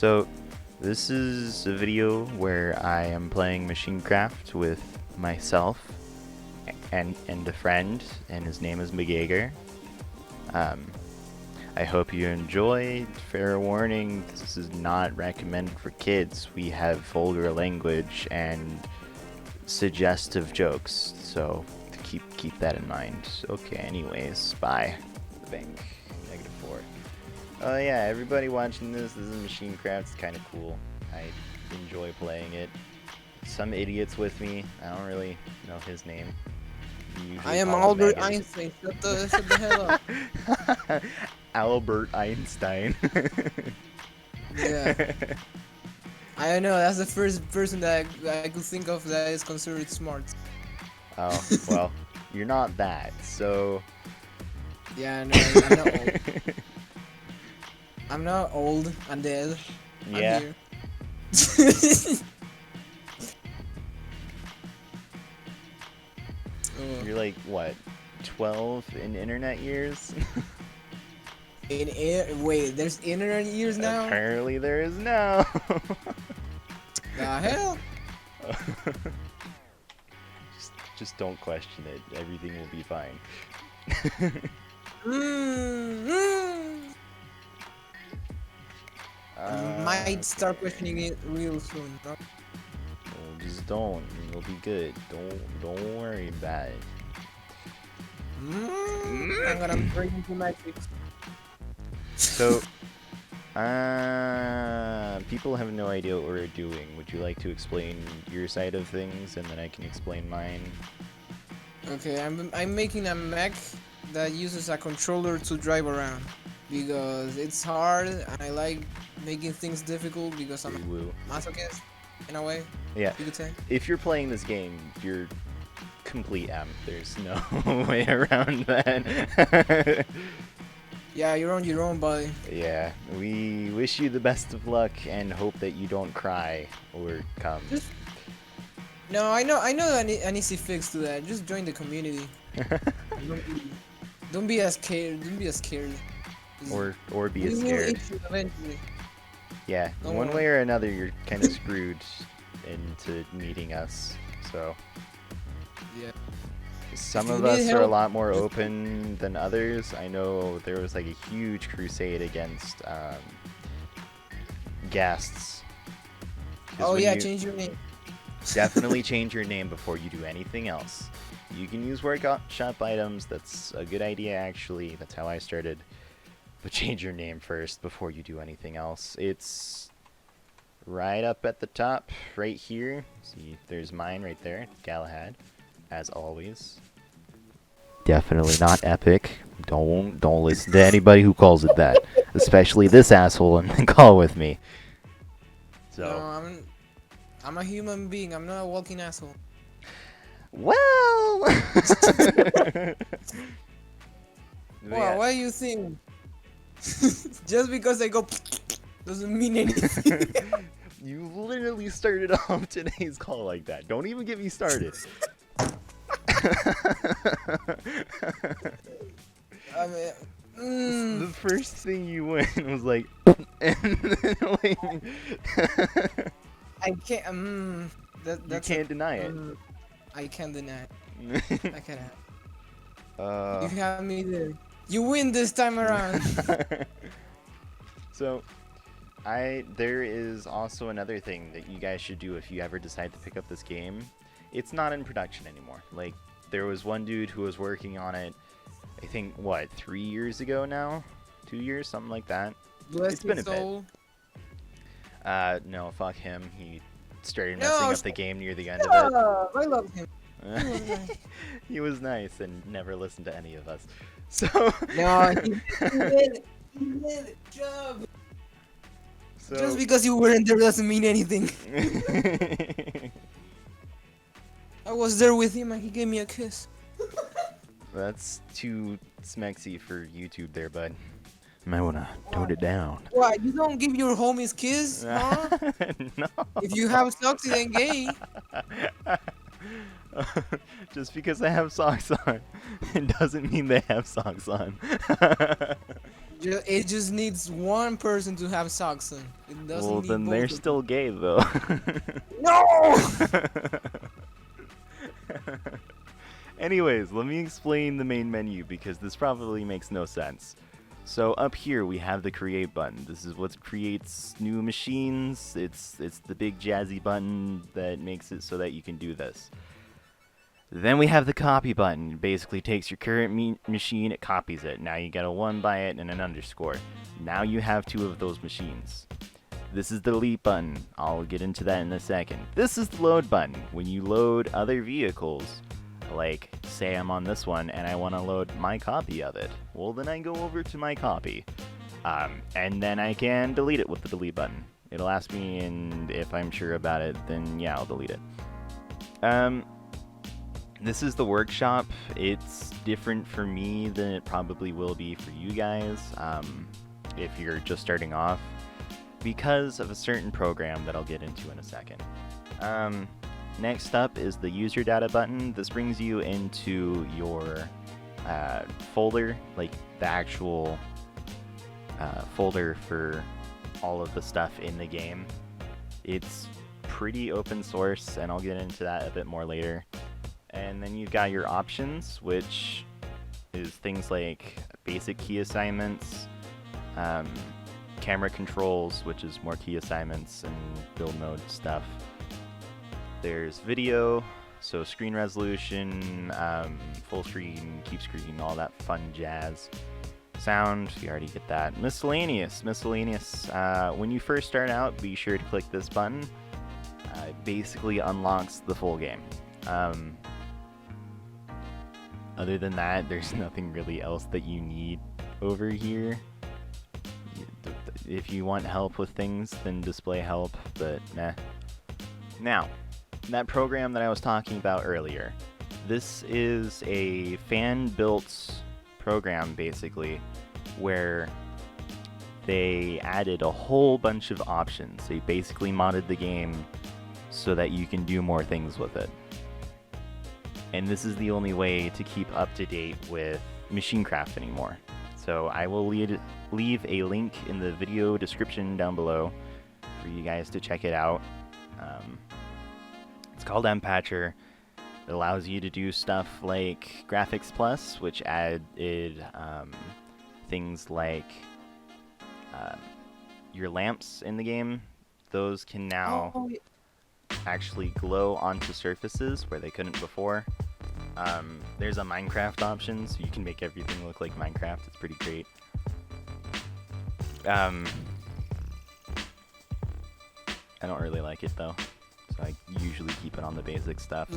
So, this is a video where I am playing MachineCraft with myself and a friend, and his name is Megager. I hope you enjoy. Fair warning, this is not recommended for kids. We have vulgar language and suggestive jokes, so keep that in mind. Okay, anyways, bye. Bank. -4. Oh yeah, everybody watching this is MachineCraft. It's kind of cool. I enjoy playing it. Some idiots with me. I don't really know his name. I am Albert Einstein. Shut the hell up. Albert Einstein. Yeah. I know, that's the first person that I could think of that is considered smart. Oh, well, you're not that, so... Yeah, no, I'm not old. I'm not old, I'm dead. Yeah. I'm here. You're like, what, 12 in internet years? Wait, there's internet years now? Apparently there is now. The hell? Just don't question it. Everything will be fine. Might start questioning it real soon. No? Well, just don't. It'll be good. Don't worry about it. I'm gonna break into magic. So, people have no idea what we're doing. Would you like to explain your side of things, and then I can explain mine? Okay, I'm making a mech that uses a controller to drive around because it's hard, and I like making things difficult because I'm a masochist in a way. Yeah. You could say. If you're playing this game, you're complete M. There's no way around that. Yeah, you're on your own, buddy. Yeah, we wish you the best of luck and hope that you don't cry or come. No, I know an easy fix to that. Just join the community. Don't be as scared. Don't be as scared. Or be as We will scared. eat you eventually. Yeah, Don't one worry. way or another, you're kind of screwed into meeting us. So Yeah. some If of you need us are a help, lot more just- open than others. I know there was like a huge crusade against guests. 'Cause Oh when yeah, you- change your name. Definitely change your name before you do anything else. You can use workshop items, that's a good idea actually, that's how I started. But change your name first before you do anything else. It's right up at the top, right here. See, there's mine right there, Galahad, as always. Definitely not epic. Don't listen to anybody who calls it that. Especially this asshole in the call with me. So. No, I'm a human being. I'm not a walking asshole. Well. Wow, what do you think? Just because I go doesn't mean anything. You literally started off today's call like that. Don't even get me started. I mean, The first thing you went was like, and then like, I can't. you That's can't deny it. I can't deny it. I can't. Uh, You have me there. You win this time around. So, there is also another thing that you guys should do if you ever decide to pick up this game. It's not in production anymore. Like, there was one dude who was working on it, I think, what, 3 years ago now? 2 years? Something like that. Bless It's been his a bit. soul. No, fuck him. He started No, messing up the game near the end of it. I love him. He was nice and never listened to any of us. So, No, he did. He did. Job. so Just because you weren't there doesn't mean anything. I was there with him and he gave me a kiss. That's too smexy for YouTube there, bud. Might wanna tone it down. Why? You don't give your homies kiss, huh? No. If you have socks, it ain't gay. Just because I have socks on, it doesn't mean they have socks on. It just needs one person to have socks on. doesn't Well, need then both they're of still them. gay, though. No! Anyways, let me explain the main menu because this probably makes no sense. So up here we have the create button. This is what creates new machines. It's the big jazzy button that makes it so that you can do this. Then we have the copy button. It basically takes your current machine, it copies it. Now you get a 1 by it and an underscore. Now you have 2 of those machines. This is the delete button. I'll get into that in a second. This is the load button. When you load other vehicles, like say I'm on this one and I want to load my copy of it, well then I go over to my copy, and then I can delete it with the delete button. It'll ask me, and if I'm sure about it, then yeah, I'll delete it. This is the workshop. It's different for me than it probably will be for you guys if you're just starting off, because of a certain program that I'll get into in a second. Next up is the user data button. This brings you into your folder, like the actual folder for all of the stuff in the game. It's pretty open source, and I'll get into that a bit more later. And then you've got your options, which is things like basic key assignments, camera controls, which is more key assignments and build mode stuff. There's video, so screen resolution, full screen, keep screen, all that fun jazz. Sound, you already get that. Miscellaneous. When you first start out, be sure to click this button. It basically unlocks the full game. Other than that, there's nothing really else that you need over here. If you want help with things, then display help, but nah. Now, that program that I was talking about earlier, this is a fan-built program, basically, where they added a whole bunch of options. They basically modded the game so that you can do more things with it. And this is the only way to keep up to date with MachineCraft anymore. So I will leave a link in the video description down below for you guys to check it out. It's called Mpatcher. It allows you to do stuff like Graphics Plus, which added things like your lamps in the game. Those can now actually glow onto surfaces where they couldn't before. There's a Minecraft option, so you can make everything look like Minecraft. It's pretty great. I don't really like it though, so I usually keep it on the basic stuff.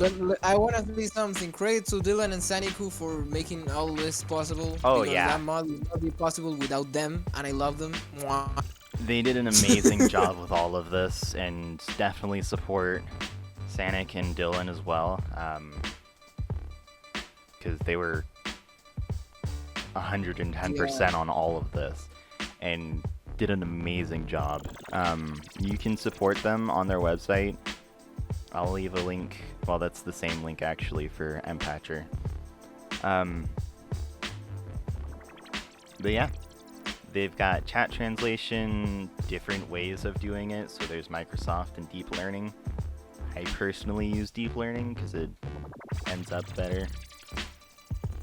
I want to say something. Credit to Dylan and Saniku for making all this possible. Oh, because yeah. that mod would not be possible without them, and I love them. Mwah. They did an amazing job with all of this, and definitely support Sanic and Dylan as well, because they were 110% on all of this, and did an amazing job. You can support them on their website. I'll leave a link. Well, that's the same link actually for Mpatcher. But yeah, they've got chat translation, different ways of doing it. So there's Microsoft and deep learning. I personally use deep learning because it ends up better.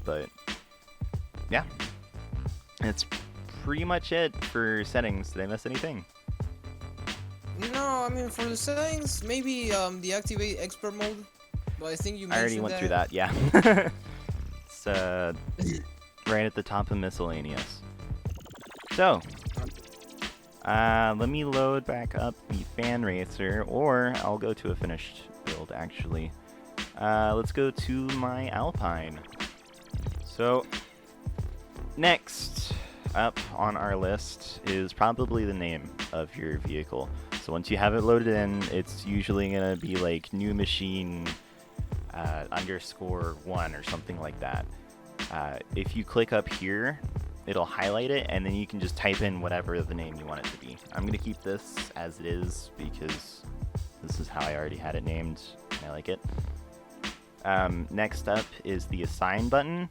But yeah, that's pretty much it for settings. Did I miss anything? No, I mean for the settings, maybe deactivate expert mode. But I think you mentioned I already went through that. Yeah. It's right at the top of miscellaneous. So, let me load back up the Fan Racer, or I'll go to a finished build actually. Let's go to my Alpine. So, next up on our list is probably the name of your vehicle. So once you have it loaded in, it's usually going to be like new machine _1 or something like that. If you click up here, it'll highlight it, and then you can just type in whatever the name you want it to be. I'm going to keep this as it is because this is how I already had it named, and I like it. Next up is the assign button.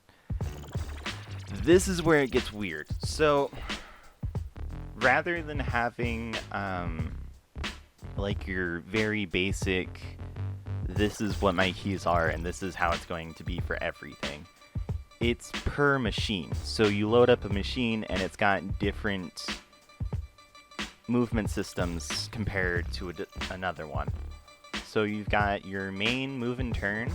This is where it gets weird. So rather than having like your very basic, this is what my keys are and this is how it's going to be for everything, it's per machine. So you load up a machine and it's got different movement systems compared to another one. So you've got your main move and turn,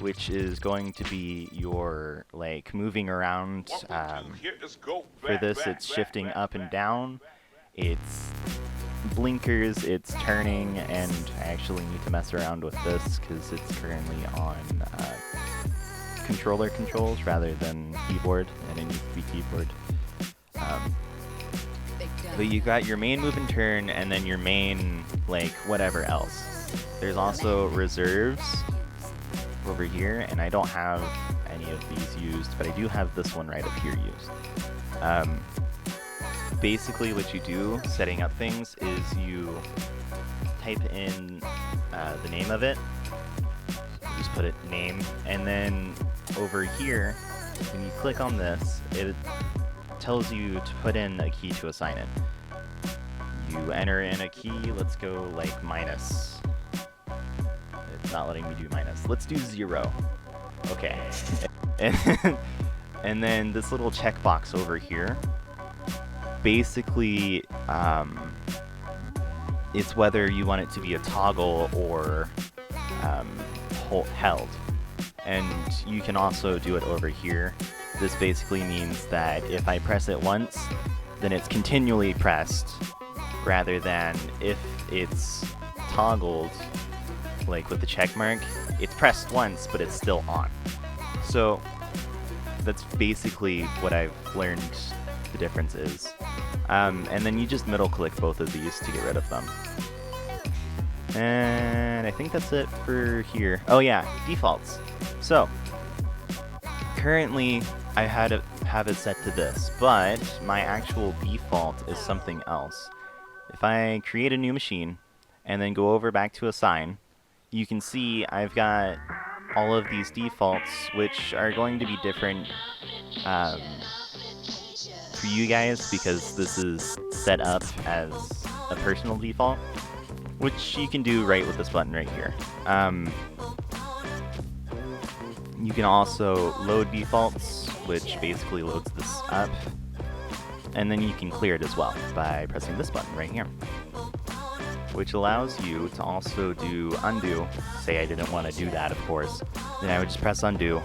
which is going to be your like moving around. For this, it's shifting up and down. It's blinkers, it's turning, and I actually need to mess around with this because it's currently on controller controls rather than keyboard, and it needs to be keyboard. But you got your main move and turn, and then your main like whatever else. There's also reserves over here, and I don't have any of these used, but I do have this one right up here used. Basically what you do setting up things is you type in the name of it, just put it name, and then over here when you click on this, it tells you to put in a key to assign it. You enter in a key, let's go like minus. It's not letting me do minus. Let's do 0. Okay. And then this little checkbox over here, basically it's whether you want it to be a toggle or held. And you can also do it over here. This basically means that if I press it once, then it's continually pressed, rather than if it's toggled, like with the check mark, it's pressed once, but it's still on. So that's basically what I've learned the difference is. And then you just middle click both of these to get rid of them. And I think that's it for here. Oh yeah, defaults. So currently I have it set to this, but my actual default is something else. If I create a new machine and then go over back to assign, you can see I've got all of these defaults, which are going to be different for you guys because this is set up as a personal default, which you can do right with this button right here. You can also load defaults, which basically loads this up, and then you can clear it as well by pressing this button right here, which allows you to also do undo. Say I didn't want to do that, of course, then I would just press undo.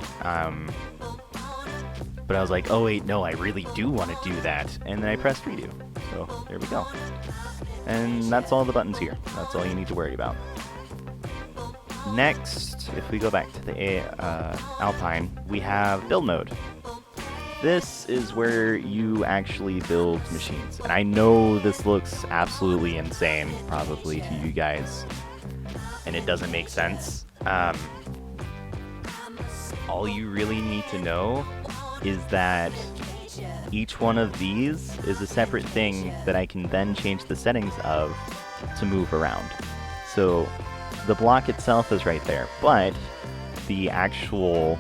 But I was like, oh wait, no, I really do want to do that, and then I pressed redo. So there we go. And that's all the buttons here. That's all you need to worry about. Next, if we go back to the Alpine, we have build mode. This is where you actually build machines. And I know this looks absolutely insane, probably, to you guys. And it doesn't make sense. All you really need to know is that each one of these is a separate thing that I can then change the settings of to move around. So the block itself is right there, but the actual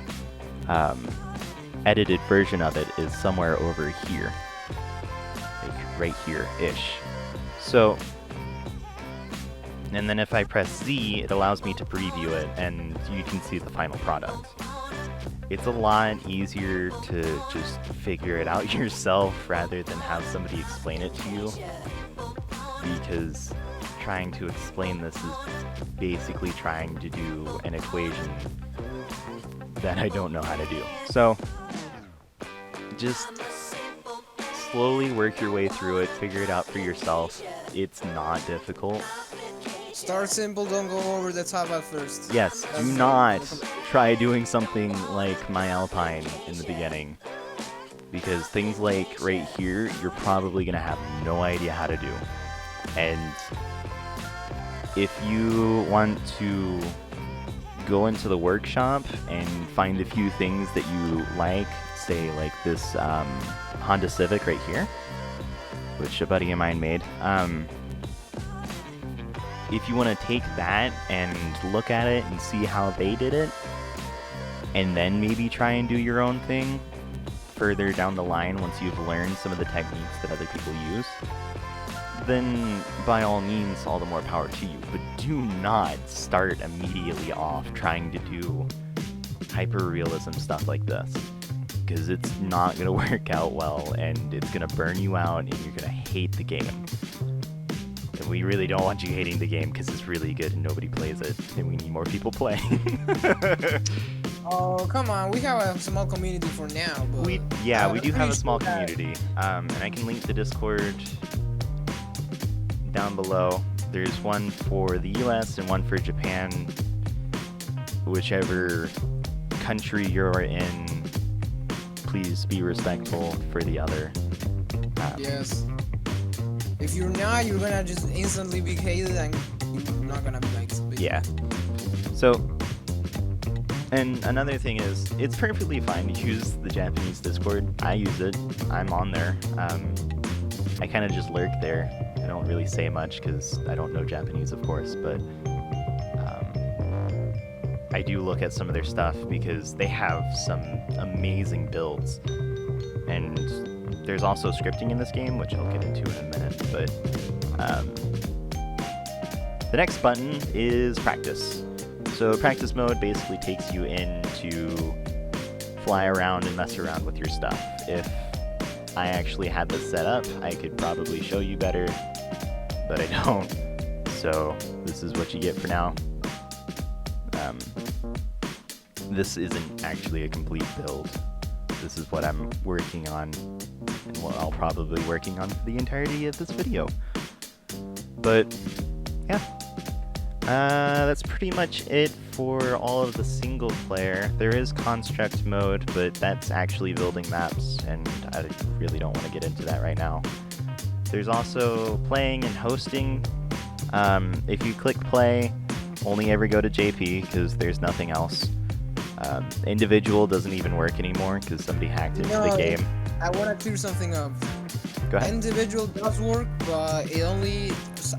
edited version of it is somewhere over here, like right here-ish. So, and then if I press Z, it allows me to preview it, and you can see the final product. It's a lot easier to just figure it out yourself rather than have somebody explain it to you, because trying to explain this is basically trying to do an equation that I don't know how to do. So just slowly work your way through it, figure it out for yourself. It's not difficult. Start simple, don't go over the top at first. Yes, do not try doing something like my Alpine in the beginning, because things like right here, you're probably going to have no idea how to do. And if you want to go into the workshop and find a few things that you like, say like this Honda Civic right here, which a buddy of mine made, if you want to take that and look at it and see how they did it, and then maybe try and do your own thing further down the line once you've learned some of the techniques that other people use, then by all means, all the more power to you. But do not start immediately off trying to do hyper-realism stuff like this, because it's not going to work out well, and it's going to burn you out, and you're going to hate the game. And we really don't want you hating the game, because it's really good and nobody plays it, and we need more people playing. Oh, come on. We have a small community for now. But we do have a small community. And I can link the Discord down below. There's one for the US and one for Japan. Whichever country you're in, please be respectful for the other. Yes. If you're not, you're gonna just instantly be hated and you're not gonna be liked. Yeah. So, and another thing is, it's perfectly fine to use the Japanese Discord. I use it. I'm on there. I kind of just lurk there. I don't really say much because I don't know Japanese, of course, but I do look at some of their stuff because they have some amazing builds. And there's also scripting in this game, which I'll get into in a minute, but the next button is practice. So practice mode basically takes you in to fly around and mess around with your stuff. If I actually had this set up, I could probably show you better, but I don't. So this is what you get for now. This isn't actually a complete build. This is what I'm working on, and what I'll probably be working on for the entirety of this video. But yeah. That's pretty much it for all of the single player. There is construct mode, but that's actually building maps, and I really don't want to get into that right now. There's also playing and hosting. If you click play, only ever go to JP because there's nothing else. Individual doesn't even work anymore because somebody hacked into the game. I want to clear something up. Go ahead. Individual does work, but it only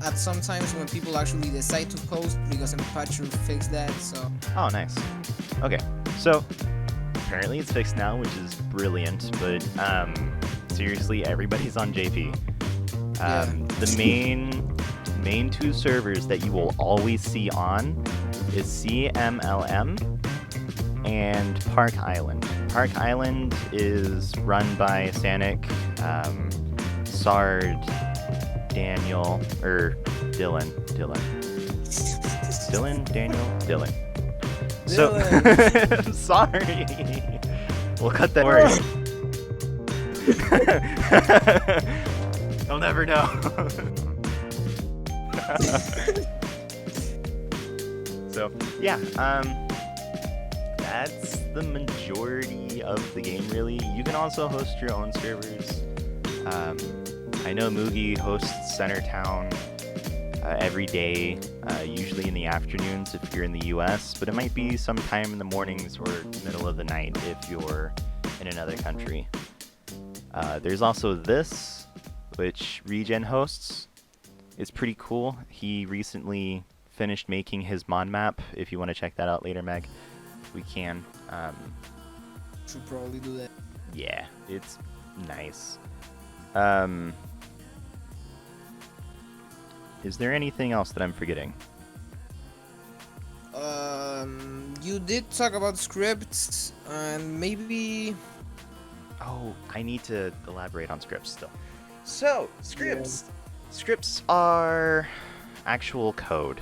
at some times when people actually decide to post, because a patch will fix that. So. Oh, nice. Okay, so apparently it's fixed now, which is brilliant. But seriously, everybody's on JP. The main two servers that you will always see on is CMLM and Park Island. Park Island is run by Sanic, Sard, Daniel, or Dylan. Dylan. So, sorry. We'll cut that word. I'll never know. So, yeah, that's the majority of the game, really. You can also host your own servers. I know Mugi hosts Centertown every day, usually in the afternoons if you're in the US, but it might be sometime in the mornings or middle of the night if you're in another country. There's also this, which Regen hosts. It's pretty cool. He recently finished making his mod map. If you want to check that out later, Meg, we can. Should probably do that. Yeah, it's nice. Is there anything else that I'm forgetting? You did talk about scripts, and maybe... Oh, I need to elaborate on scripts still. So, scripts. Yeah. Scripts are actual code.